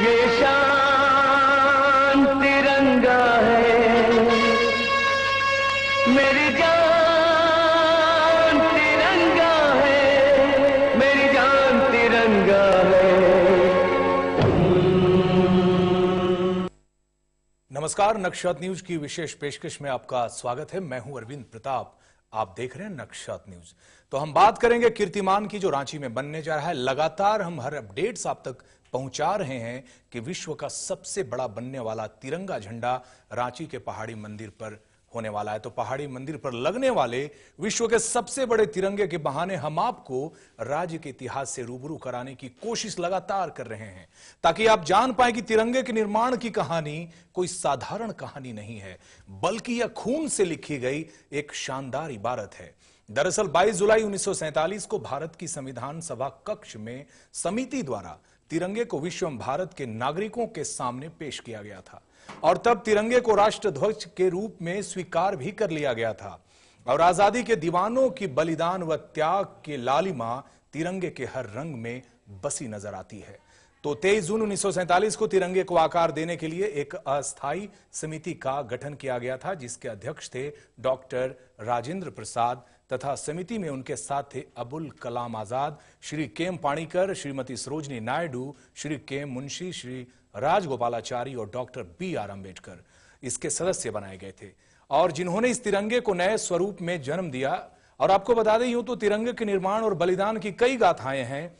ये शान तिरंगा है, मेरी जान तिरंगा है, मेरी जान तिरंगा है। नमस्कार, नक्शात न्यूज की विशेष पेशकश में आपका स्वागत है। मैं हूं अरविंद प्रताप, आप देख रहे हैं नक्शात न्यूज। तो हम बात करेंगे कीर्तिमान की जो रांची में बनने जा रहा है। लगातार हम हर अपडेट्स आप तक पहुंचा रहे हैं कि विश्व का सबसे बड़ा बनने वाला तिरंगा झंडा रांची के पहाड़ी मंदिर पर होने वाला है। तो पहाड़ी मंदिर पर लगने वाले विश्व के सबसे बड़े तिरंगे के बहाने हम आपको राज्य के इतिहास से रूबरू कराने की कोशिश लगातार कर रहे हैं, ताकि आप जान पाए कि तिरंगे के निर्माण की कहानी कोई साधारण कहानी नहीं है, बल्कि यह खून से लिखी गई एक शानदार इबारत है। दरअसल 22 जुलाई 1947 को भारत की संविधान सभा कक्ष में समिति द्वारा तिरंगे को विश्व एवं भारत के नागरिकों के सामने पेश किया गया था और तब तिरंगे को राष्ट्रध्वज के रूप में स्वीकार भी कर लिया गया था। और आजादी के दीवानों की बलिदान व त्याग के लालिमा तिरंगे के हर रंग में बसी नजर आती है। तो 23 जून 1947 को तिरंगे को आकार देने के लिए एक अस्थायी समिति का गठन किया गया था, जिसके अध्यक्ष थे डॉक्टर राजेंद्र प्रसाद तथा समिति में उनके साथ थे अबुल कलाम आजाद, श्री केएम पाणिकर, श्रीमती सरोजनी नायडू, श्री केएम मुंशी, श्री राजगोपालाचारी और डॉक्टर बी.आर. अम्बेडकर इसके सदस्य बनाए गए थे और जिन्होंने इस तिरंगे को नए स्वरूप में जन्म दिया। और आपको बता दें, यूं तो तिरंगे के निर्माण और बलिदान की कई गाथाएं हैं,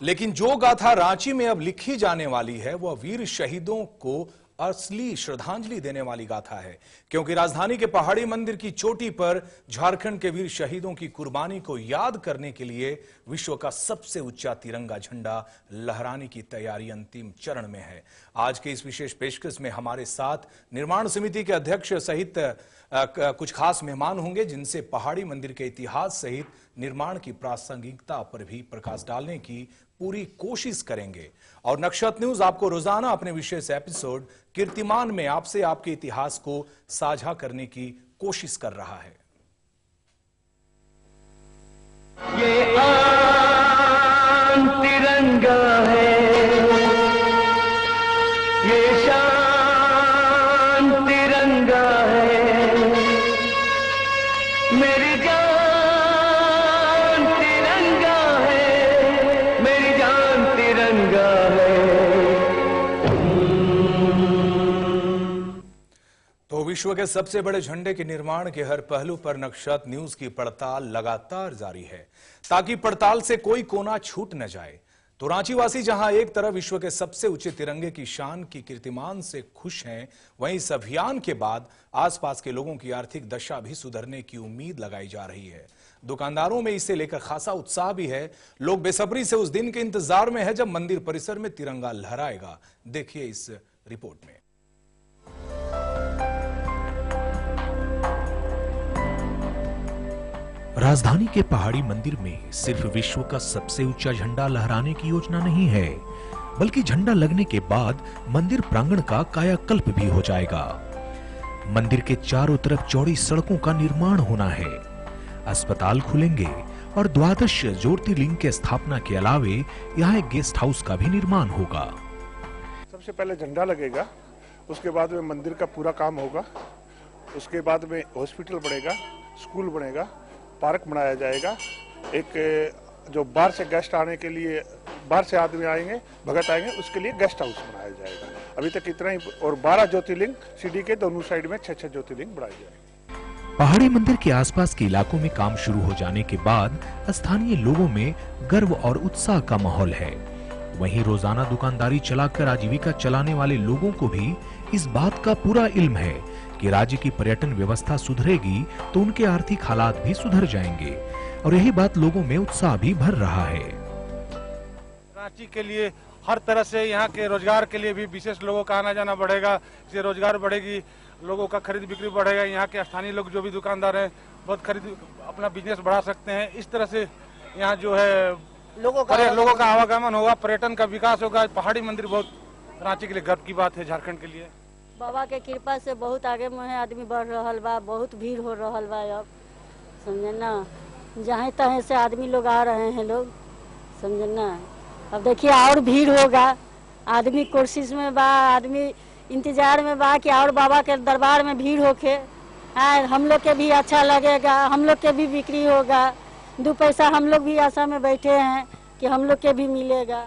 लेकिन जो गाथा रांची में अब लिखी जाने वाली है वह वीर शहीदों को असली श्रद्धांजलि देने वाली गाथा है, क्योंकि राजधानी के पहाड़ी मंदिर की चोटी पर झारखंड के वीर शहीदों की कुर्बानी को याद करने के लिए विश्व का सबसे ऊंचा तिरंगा झंडा लहराने की तैयारी अंतिम चरण में है। आज के इस विशेष पेशकश में हमारे साथ निर्माण समिति के अध्यक्ष सहित कुछ खास मेहमान होंगे, जिनसे पहाड़ी मंदिर के इतिहास सहित निर्माण की प्रासंगिकता पर भी प्रकाश डालने की पूरी कोशिश करेंगे। और नक्शात न्यूज आपको रोजाना अपने विशेष एपिसोड कीर्तिमान में आपसे आपके इतिहास को साझा करने की कोशिश कर रहा है। ये आन तिरंगा है, ये शान तिरंगा है, मेरी जान तिरंगा है, मेरी जान तिरंगा है। तो विश्व के सबसे बड़े झंडे के निर्माण के हर पहलू पर नक्शात न्यूज की पड़ताल लगातार जारी है, ताकि पड़ताल से कोई कोना छूट न जाए। तो रांची वासी जहां एक तरफ विश्व के सबसे ऊंचे तिरंगे की शान की कीर्तिमान से खुश हैं, वहीं इस अभियान के बाद आसपास के लोगों की आर्थिक दशा भी सुधरने की उम्मीद लगाई जा रही है। दुकानदारों में इसे लेकर खासा उत्साह भी है। लोग बेसब्री से उस दिन के इंतजार में है जब मंदिर परिसर में तिरंगा लहराएगा। देखिए इस रिपोर्ट में। राजधानी के पहाड़ी मंदिर में सिर्फ विश्व का सबसे ऊंचा झंडा लहराने की योजना नहीं है, बल्कि झंडा लगने के बाद मंदिर प्रांगण का कायाकल्प भी हो जाएगा। मंदिर के चारों तरफ चौड़ी सड़कों का निर्माण होना है, अस्पताल खुलेंगे और 12 ज्योतिर्लिंग के स्थापना के अलावे यहाँ एक गेस्ट हाउस का भी निर्माण होगा। सबसे पहले झंडा लगेगा, उसके बाद में मंदिर का पूरा काम होगा, उसके बाद में हॉस्पिटल बनेगा, स्कूल बनेगा, पार्क बनाया जाएगा। एक जो बाहर से गेस्ट आने के लिए, बाहर से आदमी आएंगे, भगत आएंगे, उसके लिए गेस्ट हाउस बनाया जाएगा। अभी तक इतना ही। और 12 ज्योतिर्लिंग सीढ़ी के दोनों साइड में 6-6 ज्योतिर्लिंग बनाए जाएंगे। पहाड़ी मंदिर के आसपास के इलाकों में काम शुरू हो जाने के बाद स्थानीय लोगों में गर्व और उत्साह का माहौल है। वहीं रोजाना दुकानदारी चलाकर आजीविका चलाने वाले लोगों को भी इस बात का पूरा इल्म है कि राज्य की पर्यटन व्यवस्था सुधरेगी तो उनके आर्थिक हालात भी सुधर जाएंगे, और यही बात लोगों में उत्साह भी भर रहा है। रांची के लिए हर तरह से यहाँ के रोजगार के लिए भी विशेष लोगों का आना जाना बढ़ेगा, इससे रोजगार बढ़ेगी, लोगों का खरीद बिक्री बढ़ेगा। यहाँ के स्थानीय लोग जो भी दुकानदार हैं बहुत खरीद अपना बिजनेस बढ़ा सकते हैं। इस तरह से यहाँ जो है लोगों का आवागमन होगा, पर्यटन का विकास होगा। पहाड़ी मंदिर बहुत रांची के लिए गर्व की बात है, झारखंड के लिए। बाबा के कृपा से बहुत आगे में आदमी बढ़ रहा बा, बहुत भीड़ हो रहा बा। अब समझे ना, जहाँ तहाँ से आदमी लोग आ रहे हैं लोग, समझे ना। अब देखिए और भीड़ होगा, आदमी कोशिश में बा, आदमी इंतजार में बा कि और बाबा के दरबार में भीड़ होके हम लोग के भी अच्छा लगेगा, हम लोग के भी बिक्री होगा, 2 पैसा हम लोग भी आशा में बैठे हैं कि हम लोग के भी मिलेगा।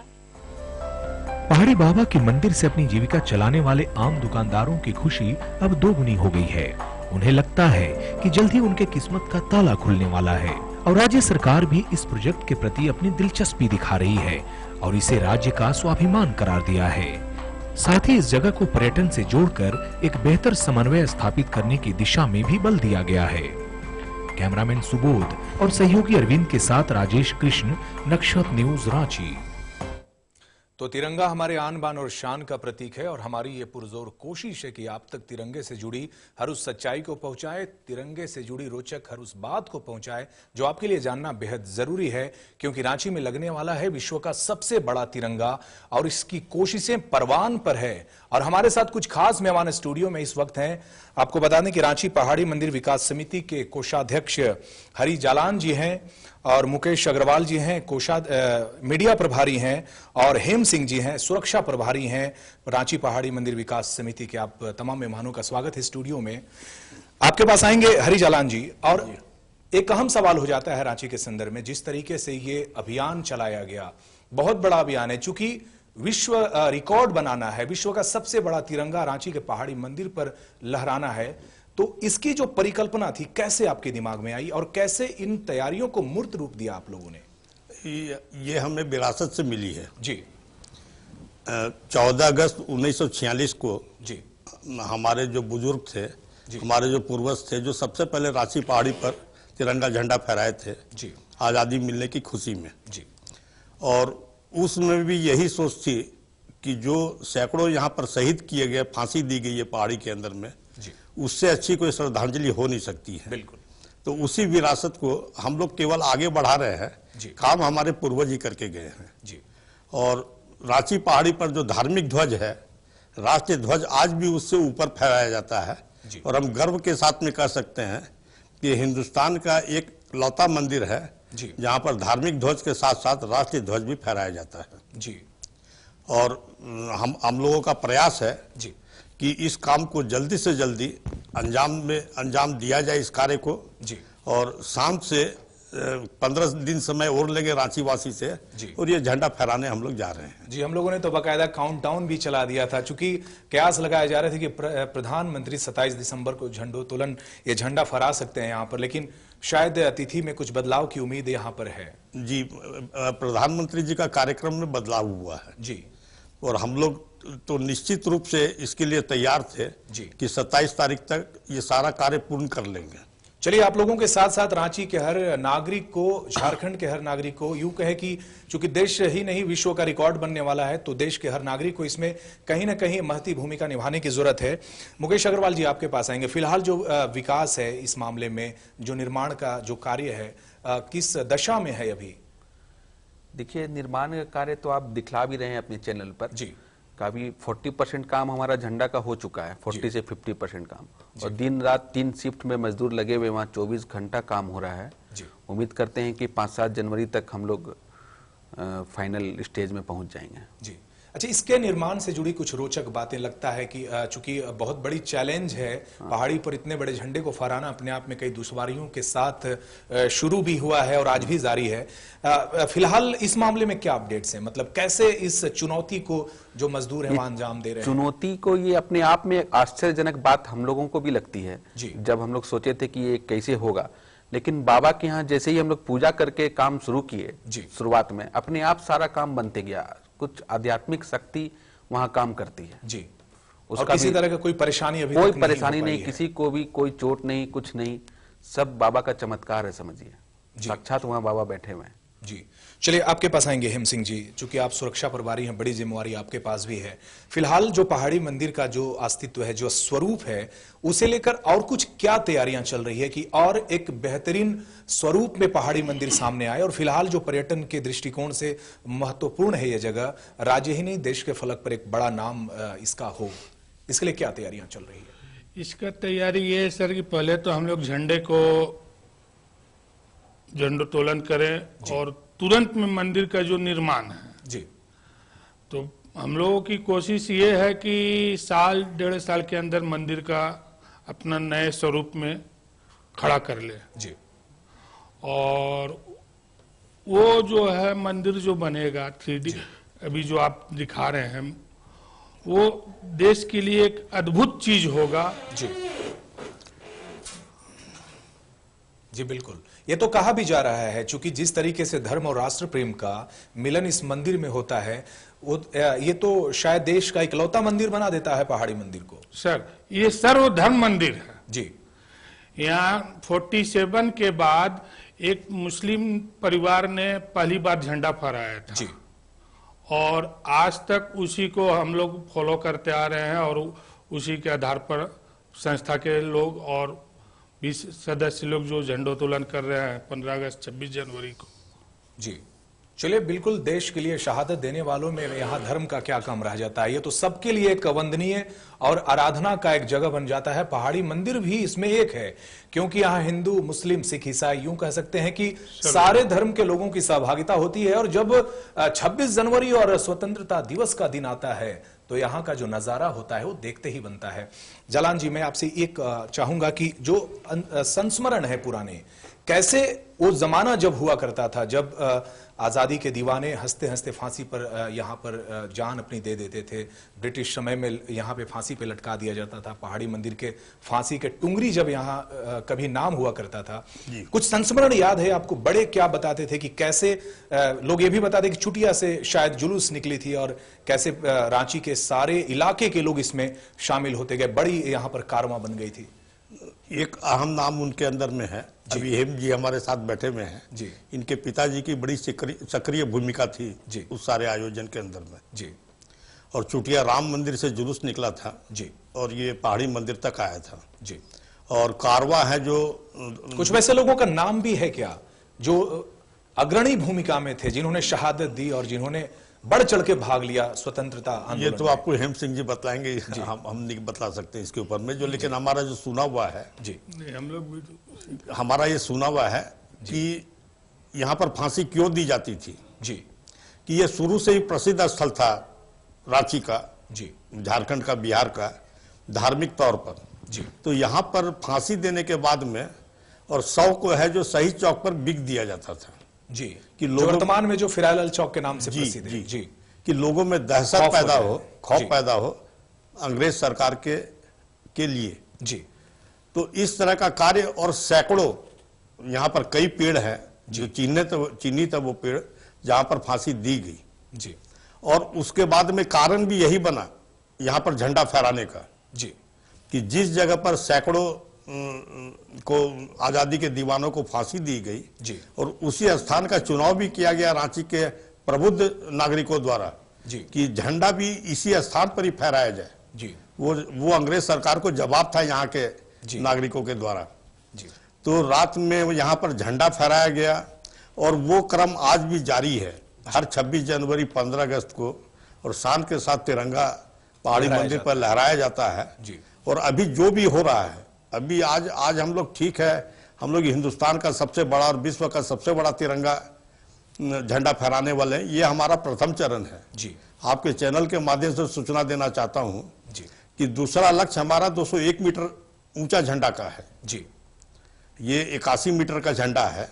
पहाड़ी बाबा के मंदिर से अपनी जीविका चलाने वाले आम दुकानदारों की खुशी अब दोगुनी हो गई है। उन्हें लगता है कि जल्द ही उनके किस्मत का ताला खुलने वाला है और राज्य सरकार भी इस प्रोजेक्ट के प्रति अपनी दिलचस्पी दिखा रही है और इसे राज्य का स्वाभिमान करार दिया है। साथ ही इस जगह को पर्यटन से जोड़कर एक बेहतर समन्वय स्थापित करने की दिशा में भी बल दिया गया है। कैमरामैन सुबोध और सहयोगी अरविंद के साथ राजेश कृष्ण, नक्षत्र न्यूज, रांची। तो तिरंगा हमारे आन बान और शान का प्रतीक है और हमारी ये पुरजोर कोशिश है कि आप तक तिरंगे से जुड़ी हर उस सच्चाई को पहुंचाए, तिरंगे से जुड़ी रोचक हर उस बात को पहुंचाए जो आपके लिए जानना बेहद जरूरी है, क्योंकि रांची में लगने वाला है विश्व का सबसे बड़ा तिरंगा और इसकी कोशिशें परवान पर है। और हमारे साथ कुछ खास मेहमान स्टूडियो में इस वक्त हैं। आपको बता दें कि रांची पहाड़ी मंदिर विकास समिति के कोषाध्यक्ष हरी जालान जी हैं और मुकेश अग्रवाल जी हैं, मीडिया प्रभारी हैं, और हेम सिंह जी हैं, सुरक्षा प्रभारी हैं रांची पहाड़ी मंदिर विकास समिति के। आप तमाम मेहमानों का स्वागत है स्टूडियो में। आपके पास आएंगे हरी जालान जी। और एक अहम सवाल हो जाता है रांची के संदर्भ में, जिस तरीके से ये अभियान चलाया गया, बहुत बड़ा अभियान है, चूंकि विश्व रिकॉर्ड बनाना है, विश्व का सबसे बड़ा तिरंगा रांची के पहाड़ी मंदिर पर लहराना है, तो इसकी जो परिकल्पना थी कैसे आपके दिमाग में आई और कैसे इन तैयारियों को मूर्त रूप दिया आप लोगों ने? ये हमें विरासत से मिली है जी। 14 अगस्त 1946 को जी हमारे जो बुजुर्ग थे, हमारे जो पूर्वज थे, जो सबसे पहले रांची पहाड़ी पर तिरंगा झंडा फहराए थे जी, आज़ादी मिलने की खुशी में जी। और उसमें भी यही सोच थी कि जो सैकड़ों यहाँ पर शहीद किए गए, फांसी दी गई है पहाड़ी के अंदर में, उससे अच्छी कोई श्रद्धांजलि हो नहीं सकती है। बिल्कुल। तो उसी विरासत को हम लोग केवल आगे बढ़ा रहे हैं, काम हमारे पूर्वज ही करके गए हैं जी। और रांची पहाड़ी पर जो धार्मिक ध्वज है, राष्ट्रीय ध्वज, आज भी उससे ऊपर फहराया जाता है और हम गर्व के साथ में कह सकते हैं कि हिंदुस्तान का एक लौता मंदिर है जहां पर धार्मिक ध्वज के साथ साथ राष्ट्रीय ध्वज भी फहराया जाता है जी। और हम लोगों का प्रयास है जी कि इस काम को जल्दी से जल्दी अंजाम दिया जाए इस कार्य को जी। और शाम से 15 दिन समय और लेंगे रांची वासी से और ये झंडा फहराने हम लोग जा रहे हैं जी। हम लोगों ने तो बाकायदा काउंटडाउन भी चला दिया था, चूंकि कयास लगाए जा रहे थे कि प्रधानमंत्री 27 दिसंबर को झंडोत्तोलन, ये झंडा फहरा सकते हैं यहाँ पर, लेकिन शायद तिथि में कुछ बदलाव की उम्मीद यहाँ पर है जी। प्रधानमंत्री जी का कार्यक्रम में बदलाव हुआ है जी और हम लोग तो निश्चित रूप से इसके लिए तैयार थे कि 27 तारीख तक ये सारा कार्य पूर्ण कर लेंगे। चलिए, आप लोगों के साथ साथ रांची के हर नागरिक को, झारखंड के हर नागरिक को, यूं कहे कि चूंकि देश ही नहीं विश्व का रिकॉर्ड बनने वाला है, तो देश के हर नागरिक को इसमें कहीं ना कहीं महती भूमिका निभाने की जरूरत है। मुकेश अग्रवाल जी, आपके पास आएंगे। फिलहाल जो विकास है इस मामले में, जो निर्माण का जो कार्य है, किस दशा में है अभी? देखिए, निर्माण का कार्य तो आप दिखला भी रहे हैं अपने चैनल पर जी। काफी 40% काम हमारा झंडा का हो चुका है, 40 से 50% काम, और दिन रात 3 शिफ्ट में मजदूर लगे हुए, वहाँ 24 घंटा काम हो रहा है। उम्मीद करते हैं कि 5-7 जनवरी तक हम लोग फाइनल स्टेज में पहुंच जाएंगे जी। अच्छा, इसके निर्माण से जुड़ी कुछ रोचक बातें, लगता है कि चूंकि बहुत बड़ी चैलेंज है पहाड़ी पर इतने बड़े झंडे को फहराना, अपने आप में कई दुश्वारियों के साथ शुरू भी हुआ है और आज भी जारी है। फिलहाल इस मामले में क्या अपडेट्स हैं? मतलब कैसे इस चुनौती को जो मजदूर है वहां अंजाम दे रहे हैं? चुनौती को, ये अपने आप में आश्चर्यजनक बात हम लोगों को भी लगती है जब हम लोग सोचे थे कि ये कैसे होगा, लेकिन बाबा के यहाँ जैसे ही हम लोग पूजा करके काम शुरू किए, शुरुआत में अपने आप सारा काम बनते गया। कुछ आध्यात्मिक शक्ति वहां काम करती है जी। उसका किसी तरह का कोई परेशानी अभी कोई परेशानी नहीं, किसी को भी कोई चोट नहीं, कुछ नहीं, सब बाबा का चमत्कार है, समझिए, साक्षात वहां बाबा बैठे हुए हैं जी। चलिए, आपके पास आएंगे हेम सिंह जी। चूंकि आप सुरक्षा प्रभारी हैं, बड़ी जिम्मेवारी आपके पास भी है। फिलहाल जो पहाड़ी मंदिर का जो अस्तित्व है, जो स्वरूप है, उसे लेकर और कुछ क्या तैयारियां चल रही है कि और एक बेहतरीन स्वरूप में पहाड़ी मंदिर सामने आए? और फिलहाल जो पर्यटन के दृष्टिकोण से महत्वपूर्ण है यह जगह, राज्य ही नहीं देश के फलक पर एक बड़ा नाम इसका हो, इसके लिए क्या तैयारियां चल रही है? इसका तैयारी ये है सर कि पहले तो हम लोग झंडे को झंडोत्तोलन करें और तुरंत में मंदिर का जो निर्माण है जी, तो हम लोगों की कोशिश ये है कि साल 1.5 साल के अंदर मंदिर का अपना नए स्वरूप में खड़ा कर ले जी। और वो जो है मंदिर जो बनेगा 3D अभी जो आप दिखा रहे हैं, वो देश के लिए एक अद्भुत चीज होगा। जी जी बिल्कुल। ये तो कहा भी जा रहा है, चूंकि जिस तरीके से धर्म और राष्ट्र प्रेम का मिलन इस मंदिर में होता है, वो ये तो शायद देश का इकलौता मंदिर बना देता है पहाड़ी मंदिर को। सर, ये सर्वधर्म मंदिर है जी। यहाँ 47 के बाद एक मुस्लिम परिवार ने पहली बार झंडा फहराया था जी। और आज तक उसी को हम लोग फॉलो करते आ रहे हैं और उसी के आधार पर संस्था के लोग और 20 सदस्य लोग जो झंडोत्तोलन कर रहे हैं 15 अगस्त 26 जनवरी को। जी चलिए, बिल्कुल देश के लिए शहादत देने वालों में यहाँ धर्म का क्या काम रह जाता है। ये तो सबके लिए एक वंदनीय और आराधना का एक जगह बन जाता है। पहाड़ी मंदिर भी इसमें एक है, क्योंकि यहाँ हिंदू, मुस्लिम, सिख, ईसाई, यूं कह सकते हैं कि सारे धर्म के लोगों की सहभागिता होती है। और जब 26 जनवरी और स्वतंत्रता दिवस का दिन आता है तो यहाँ का जो नजारा होता है वो देखते ही बनता है। जालान जी, मैं आपसे एक चाहूंगा कि जो संस्मरण है पुराने, कैसे वो जमाना जब हुआ करता था, जब आजादी के दीवाने हंसते हंसते फांसी पर यहाँ पर जान अपनी दे देते थे। ब्रिटिश समय में यहाँ पे फांसी पे लटका दिया जाता था। पहाड़ी मंदिर के फांसी के टुंगरी जब यहाँ कभी नाम हुआ करता था, कुछ संस्मरण याद है आपको? बड़े क्या बताते थे कि कैसे लोग ये भी बताते कि चुटिया से शायद जुलूस निकली थी और कैसे रांची के सारे इलाके के लोग इसमें शामिल होते गए, बड़ी यहाँ पर कारवां बन गई थी। एक अहम नाम उनके अंदर में है, अभी हेम जी हमारे साथ बैठे हुए हैं जी। इनके पिताजी की बड़ी सक्रिय भूमिका थी जी उस सारे आयोजन के अंदर में जी। और चुटिया राम मंदिर से जुलूस निकला था जी, और ये पहाड़ी मंदिर तक आया था जी। और कारवा है जो कुछ वैसे लोगों का नाम भी है क्या जो अग्रणी भूमिका में थे, जिन्होंने शहादत दी और जिन्होंने बढ़ चढ़ के भाग लिया स्वतंत्रता आंदोलन? ये तो आपको हेम सिंह जी बतलाएंगे, हम नहीं बतला सकते इसके ऊपर में, जो लेकिन हमारा जो सुना हुआ है जी, हम लोग भी हमारा ये सुना हुआ है कि यहाँ पर फांसी क्यों दी जाती थी जी, कि ये शुरू से ही प्रसिद्ध स्थल था रांची का जी, झारखंड का, बिहार का, धार्मिक तौर पर जी। तो यहाँ पर फांसी देने के बाद में और 100 को है जो शहीद चौक पर बिक दिया जाता था जी, कि जो लोगों वर्तमान में जो फिरालाल चौक के नाम से प्रसिद्ध है जी, कि लोगों में दहशत खौफ पैदा हो हो, जाए। खौफ जी। पैदा हो अंग्रेज सरकार के लिए जी, तो इस तरह का कार्य। और सैकड़ों यहाँ पर कई पेड़ हैं जो चिन्हित है वो पेड़ जहाँ पर फांसी दी गई जी। और उसके बाद में कारण भी यही बना यहाँ पर झंडा फहराने का जी, कि जिस जगह पर सैकड़ों को आजादी के दीवानों को फांसी दी गई जी, और उसी स्थान का चुनाव भी किया गया रांची के प्रबुद्ध नागरिकों द्वारा जी, कि झंडा भी इसी स्थान पर ही फहराया जाए जी, वो अंग्रेज सरकार को जवाब था यहाँ के नागरिकों के द्वारा जी। तो रात में यहाँ पर झंडा फहराया गया और वो क्रम आज भी जारी है। हर 26 जनवरी 15 अगस्त को और शान के साथ तिरंगा पहाड़ी मंदिर पर लहराया जाता है जी। और अभी जो भी हो रहा है, अभी आज हम लोग ठीक है, हम लोग हिंदुस्तान का सबसे बड़ा और विश्व का सबसे बड़ा तिरंगा झंडा फहराने वाले हैं। ये हमारा प्रथम चरण है जी। आपके चैनल के माध्यम से सूचना देना चाहता हूं जी कि दूसरा लक्ष्य हमारा 201 मीटर ऊंचा झंडा का है जी। ये 81 मीटर का झंडा है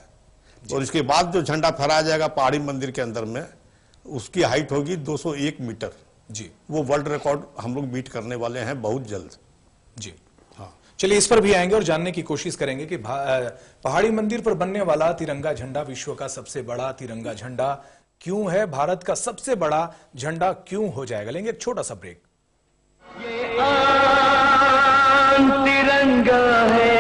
और इसके बाद जो झंडा फहराया जाएगा पहाड़ी मंदिर के अंदर में, उसकी हाइट होगी 201 मीटर जी। वो वर्ल्ड रिकॉर्ड हम लोग बीट करने वाले हैं बहुत जल्द जी। हाँ, चलिए इस पर भी आएंगे और जानने की कोशिश करेंगे कि पहाड़ी मंदिर पर बनने वाला तिरंगा झंडा विश्व का सबसे बड़ा तिरंगा झंडा क्यों है, भारत का सबसे बड़ा झंडा क्यों हो जाएगा। लेंगे एक छोटा सा ब्रेक। ये तिरंगा है